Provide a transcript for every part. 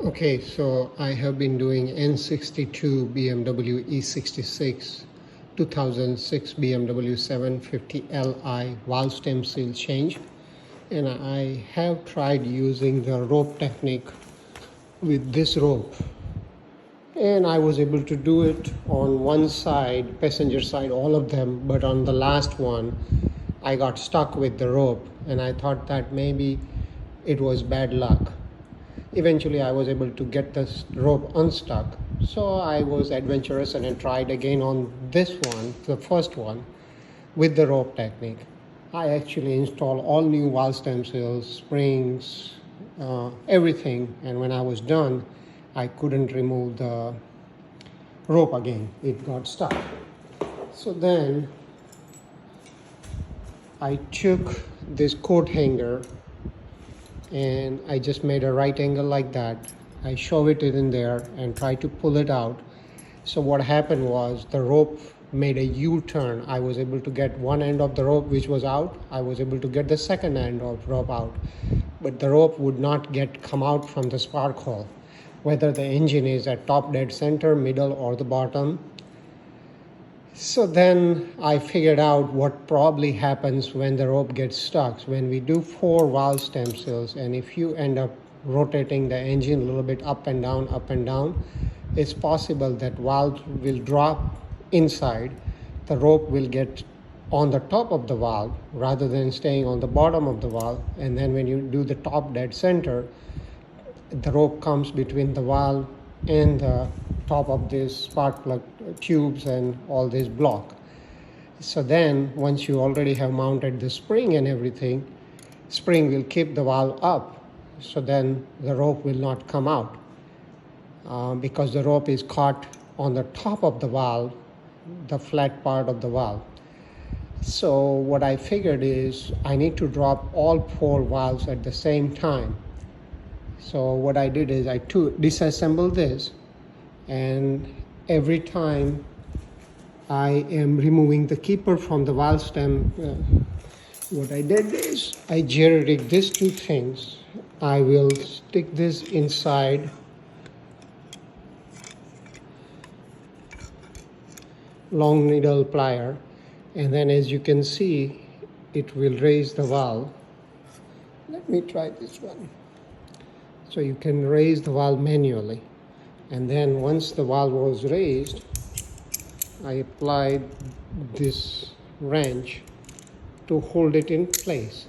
Okay, so I have been doing N62 BMW E66 2006 BMW 750 Li valve stem seal change, and I have tried using the rope technique with this rope, and I was able to do it on one side, passenger side, all of them, but on the last one I got stuck with the rope, and I thought that maybe it was bad luck. Eventually I was able to get this rope unstuck, so I was adventurous and I tried again on this one, the first one, with the rope technique. I actually installed all new valve stem seals, springs, everything, and when I was done I couldn't remove the rope again. It got stuck. So then I took this coat hanger and I just made a right angle like that. I shove it in there and try to pull it out. So what happened was the rope made a U-turn. I was able to get one end of the rope which was out. I was able to get the second end of rope out, but the rope would not come out from the spark hole, whether the engine is at top dead center, middle, or the bottom. So then I figured out what probably happens when the rope gets stuck. When we do 4 valve stem seals, and if you end up rotating the engine a little bit up and down, it's possible that valve will drop inside. The rope will get on the top of the valve rather than staying on the bottom of the valve. And then when you do the top dead center, the rope comes between the valve and the top of this spark plug tubes and all this block. So then once you already have mounted the spring and everything, spring will keep the valve up, so then the rope will not come out because the rope is caught on the top of the valve, the flat part of the valve. So what I figured is I need to drop all 4 valves at the same time. So what I did is I disassembled this, and every time I am removing the keeper from the valve stem, what I did is I jerry-rigged these 2 things. I will stick this inside long needle plier, and then as you can see it will raise the valve. Let me try this one. So you can raise the valve manually, and then once the valve was raised, I applied this wrench to hold it in place.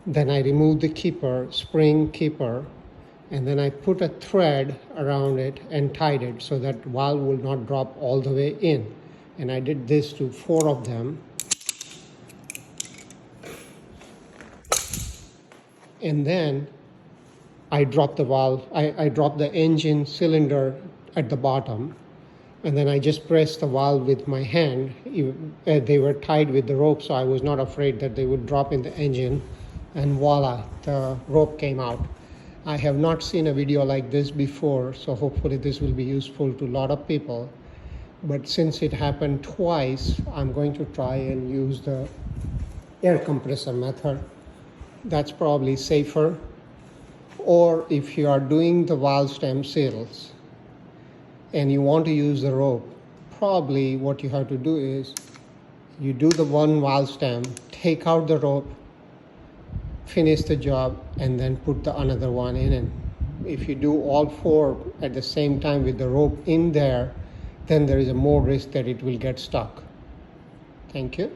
Then I removed the keeper, spring keeper, and then I put a thread around it and tied it so that valve will not drop all the way in. And I did this to 4 of them. And then I dropped the valve, I dropped the engine cylinder at the bottom, and then I just pressed the valve with my hand. They were tied with the rope, so I was not afraid that they would drop in the engine, and voila, the rope came out. I have not seen a video like this before, so hopefully this will be useful to a lot of people. But since it happened twice, I'm going to try and use the air compressor method. That's probably safer. Or if you are doing the valve stem seals and you want to use the rope, probably what you have to do is you do the one valve stem, take out the rope, finish the job, and then put the another one in. And if you do all 4 at the same time with the rope in there, then there is a more risk that it will get stuck. Thank you.